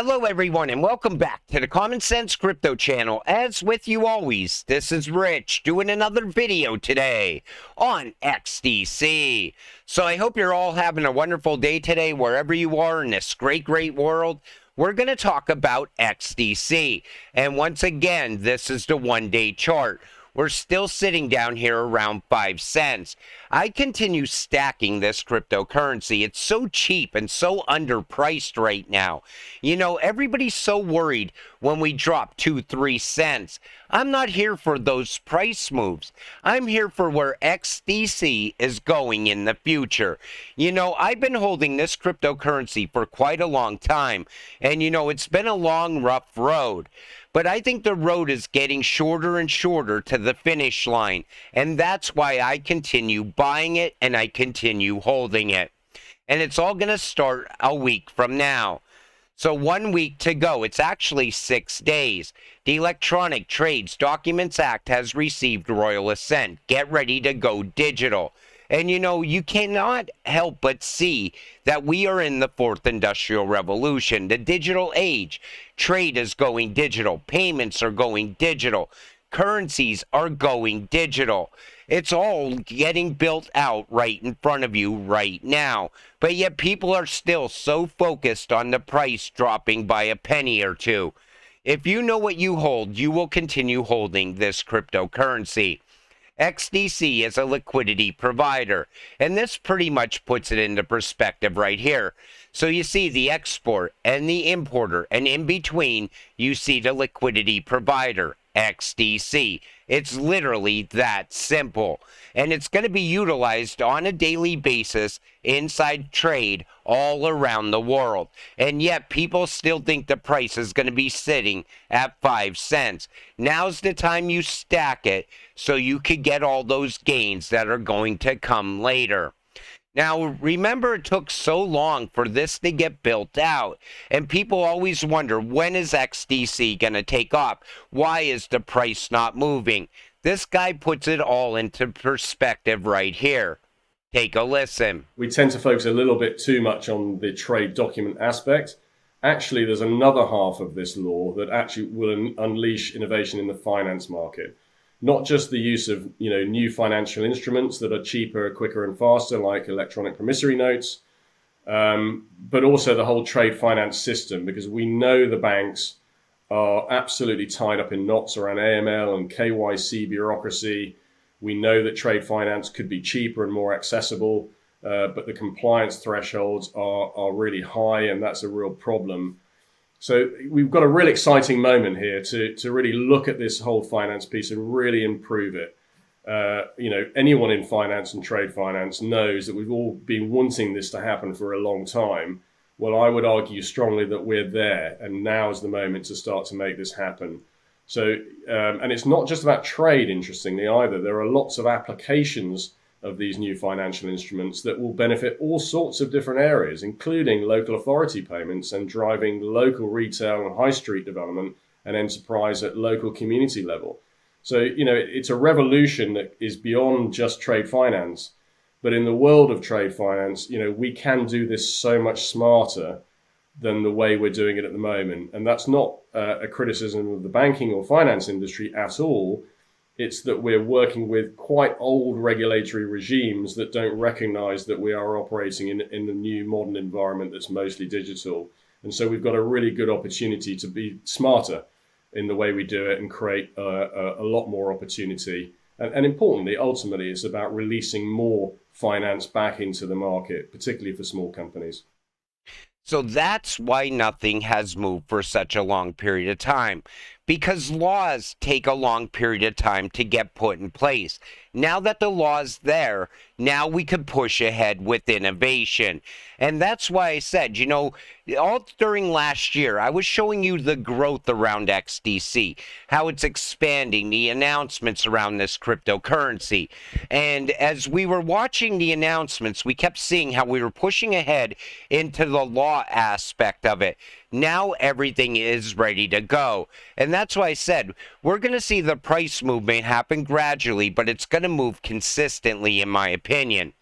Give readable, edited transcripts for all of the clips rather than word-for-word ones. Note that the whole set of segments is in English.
Hello everyone and welcome back to the Common Sense Crypto channel. As with you always, this is Rich doing another video today on XDC. So I hope you're all having a wonderful day today wherever you are in this great world. We're going to talk about XDC. And once again, this is the one-day chart. We're still sitting down here around 5 cents. I continue stacking this cryptocurrency. It's so cheap and so underpriced right now. You know, everybody's so worried when we drop 2-3 cents. I'm not here for those price moves. I'm here for where XDC is going in the future. You know, I've been holding this cryptocurrency for quite a long time. And you know, it's been a long, rough road. But I think the road is getting shorter and shorter to the finish line. And that's why I continue buying it and I continue holding it. And it's all going to start a week from now. So 1 week to go. It's actually 6 days. The Electronic Trades Documents Act has received royal assent. Get ready to go digital. And you know, you cannot help but see that we are in the fourth industrial revolution, the digital age. Trade is going digital. Payments are going digital. Currencies are going digital. It's all getting built out right in front of you right now. But yet people are still so focused on the price dropping by a penny or two. If you know what you hold, you will continue holding this cryptocurrency. XDC is a liquidity provider, and this pretty much puts it into perspective right here. So you see the export and the importer, and in between you see the liquidity provider, XDC. It's literally that simple, and it's going to be utilized on a daily basis inside trade all around the world. And yet people still think the price is going to be sitting at 5 cents. Now's the time you stack it so you could get all those gains that are going to come later. Now, remember, it took so long for this to get built out, and people always wonder, when is XDC going to take off? Why is the price not moving? This guy puts it all into perspective right here. Take a listen. We tend to focus a little bit too much on the trade document aspect. Actually, there's another half of this law that actually will unleash innovation in the finance market. Not just the use of new financial instruments that are cheaper, quicker, and faster, like electronic promissory notes, but also the whole trade finance system, because we know the banks are absolutely tied up in knots around AML and KYC bureaucracy. We know that trade finance could be cheaper and more accessible, but the compliance thresholds are really high, and that's a real problem. So we've got a really exciting moment here to really look at this whole finance piece and really improve it. Anyone in finance and trade finance knows that we've all been wanting this to happen for a long time. Well, I would argue strongly that we're there, and now is the moment to start to make this happen. So, and it's not just about trade, interestingly, either. There are lots of applications of these new financial instruments that will benefit all sorts of different areas, including local authority payments and driving local retail and high street development and enterprise at local community level. So, it's a revolution that is beyond just trade finance. But in the world of trade finance, we can do this so much smarter than the way we're doing it at the moment. And that's not a criticism of the banking or finance industry at all. It's that we're working with quite old regulatory regimes that don't recognize that we are operating in the new modern environment that's mostly digital. And so we've got a really good opportunity to be smarter in the way we do it and create a lot more opportunity. And importantly, ultimately, it's about releasing more finance back into the market, particularly for small companies. So that's why nothing has moved for such a long period of time, because laws take a long period of time to get put in place. Now that the law's there, now we can push ahead with innovation. And that's why I said, all during last year, I was showing you the growth around XDC, how it's expanding, the announcements around this cryptocurrency. And as we were watching the announcements, we kept seeing how we were pushing ahead into the law aspect of it. Now everything is ready to go. And that's why I said, we're going to see the price movement happen gradually, but it's going to move consistently, in my opinion.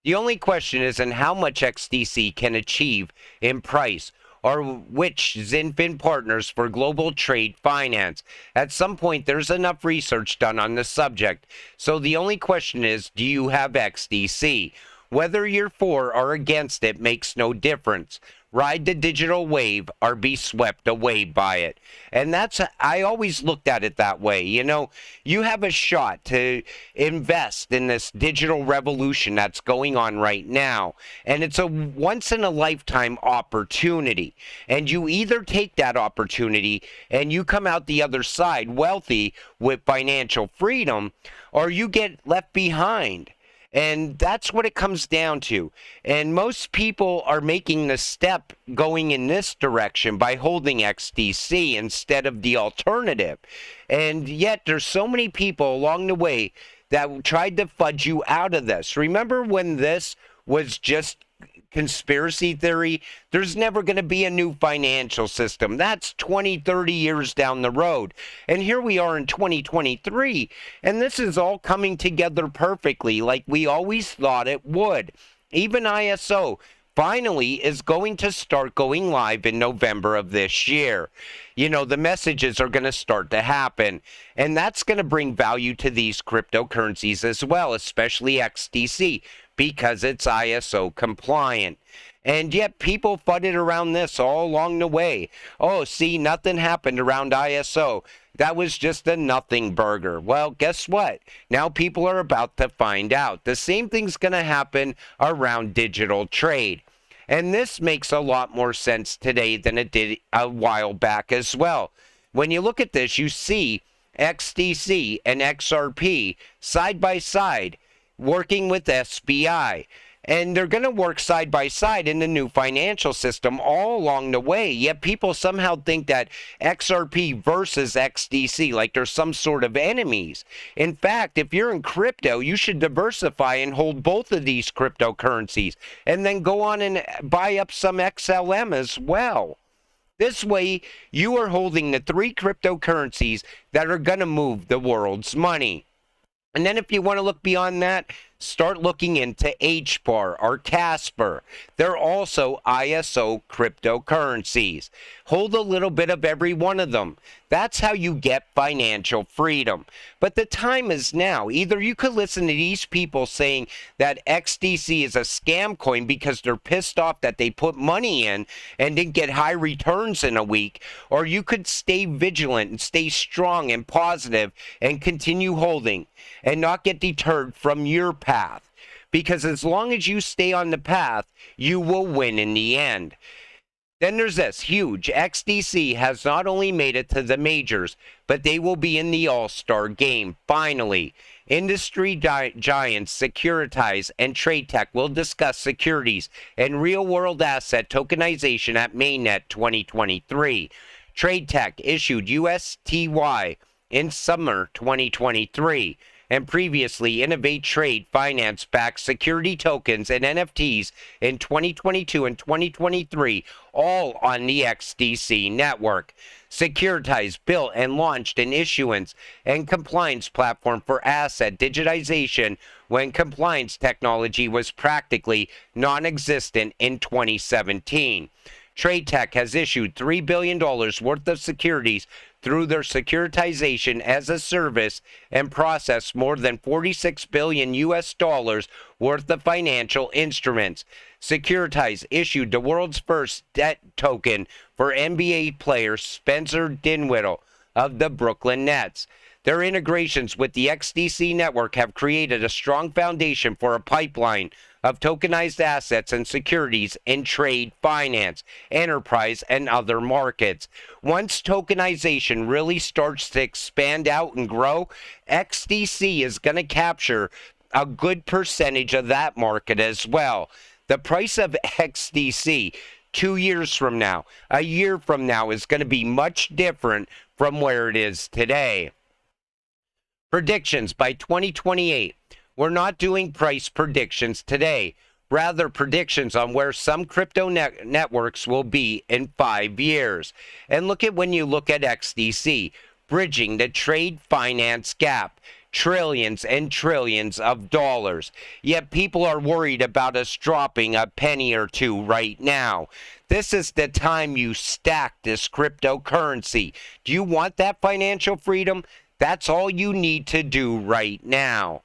The only question is in how much XDC can achieve in price are which Xinfin partners for global trade finance. At some point, there's enough research done on the subject. So the only question is, do you have XDC? Whether you're for or against it makes no difference. Ride the digital wave or be swept away by it. And I always looked at it that way. You know, you have a shot to invest in this digital revolution that's going on right now. And it's a once in a lifetime opportunity. And you either take that opportunity and you come out the other side wealthy with financial freedom, or you get left behind. And that's what it comes down to. And most people are making the step going in this direction by holding XDC instead of the alternative. And yet there's so many people along the way that tried to fudge you out of this. Remember when this was just conspiracy theory? There's never going to be a new financial system. That's 20, 30 years down the road. And here we are in 2023, and this is all coming together perfectly like we always thought it would. Even ISO finally is going to start going live in November of this year. You know, the messages are going to start to happen, and that's going to bring value to these cryptocurrencies as well, especially XDC, because it's ISO compliant. And yet people fudded around this all along the way. Oh, see, nothing happened around ISO. That was just a nothing burger. Well, guess what? Now people are about to find out. The same thing's going to happen around digital trade. And this makes a lot more sense today than it did a while back as well. When you look at this, you see XDC and XRP side by side working with SBI. And they're going to work side by side in the new financial system all along the way. Yet people somehow think that XRP versus XDC, like there's some sort of enemies. In fact, if you're in crypto, you should diversify and hold both of these cryptocurrencies and then go on and buy up some XLM as well. This way, you are holding the three cryptocurrencies that are going to move the world's money. And then if you want to look beyond that, start looking into HBAR or Casper. They're also ISO cryptocurrencies. Hold a little bit of every one of them. That's how you get financial freedom. But the time is now. Either you could listen to these people saying that XDC is a scam coin because they're pissed off that they put money in and didn't get high returns in a week, or you could stay vigilant and stay strong and positive and continue holding and not get deterred from your path. Because as long as you stay on the path, you will win in the end. Then there's this huge. XDC has not only made it to the majors, but they will be in the All-Star game, finally. Industry giants Securitize and TradeTech will discuss securities and real-world asset tokenization at Mainnet 2023. TradeTech issued USTY in summer 2023. And previously Innovate Trade finance-backed security tokens and NFTs in 2022 and 2023, all on the XDC network. Securitize built and launched an issuance and compliance platform for asset digitization when compliance technology was practically non-existent in 2017. TradeTech has issued $3 billion worth of securities through their securitization as a service and processed more than 46 billion US dollars worth of financial instruments. Securitize issued the world's first debt token for NBA player Spencer Dinwiddie of the Brooklyn Nets. Their integrations with the XDC network have created a strong foundation for a pipeline of tokenized assets and securities in trade finance, enterprise, and other markets. Once tokenization really starts to expand out and grow, XDC is going to capture a good percentage of that market as well. The price of XDC 2 years from now, a year from now, is going to be much different from where it is today. Predictions by 2028. We're not doing price predictions today, rather predictions on where some crypto networks will be in 5 years. And look at when you look at XDC, bridging the trade finance gap. trillions and trillions of dollars. Yet people are worried about us dropping a penny or two right now. This is the time you stack this cryptocurrency. Do you want that financial freedom? That's all you need to do right now.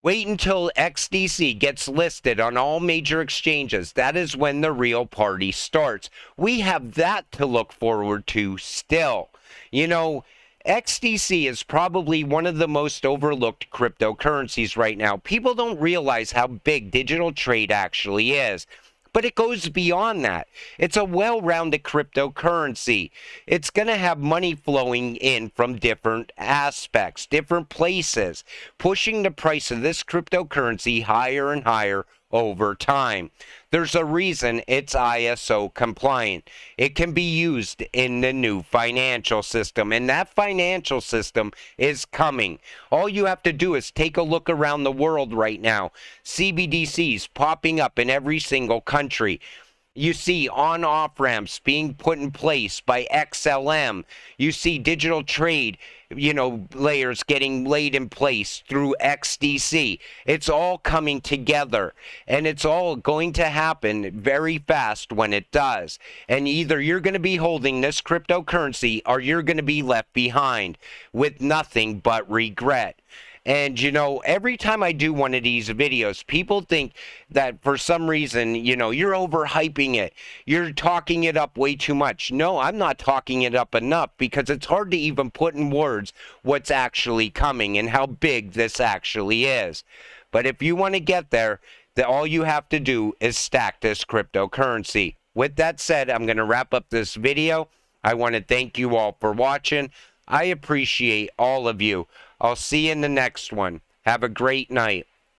Wait until XDC gets listed on all major exchanges. That is when the real party starts. We have that to look forward to still. You know, XDC is probably one of the most overlooked cryptocurrencies right now. People don't realize how big digital trade actually is. But it goes beyond that. It's a well-rounded cryptocurrency. It's going to have money flowing in from different aspects, different places, pushing the price of this cryptocurrency higher and higher over time. There's a reason it's ISO compliant. It can be used in the new financial system, and that financial system is coming. All you have to do is take a look around the world right now. CBDCs popping up in every single country. You see on-off ramps being put in place by XLM. You see digital trade, layers getting laid in place through XDC. It's all coming together, and it's all going to happen very fast when it does. And either you're going to be holding this cryptocurrency or you're going to be left behind with nothing but regret. And, every time I do one of these videos, people think that for some reason, you're overhyping it. You're talking it up way too much. No, I'm not talking it up enough because it's hard to even put in words what's actually coming and how big this actually is. But if you want to get there, all you have to do is stack this cryptocurrency. With that said, I'm going to wrap up this video. I want to thank you all for watching. I appreciate all of you. I'll see you in the next one. Have a great night.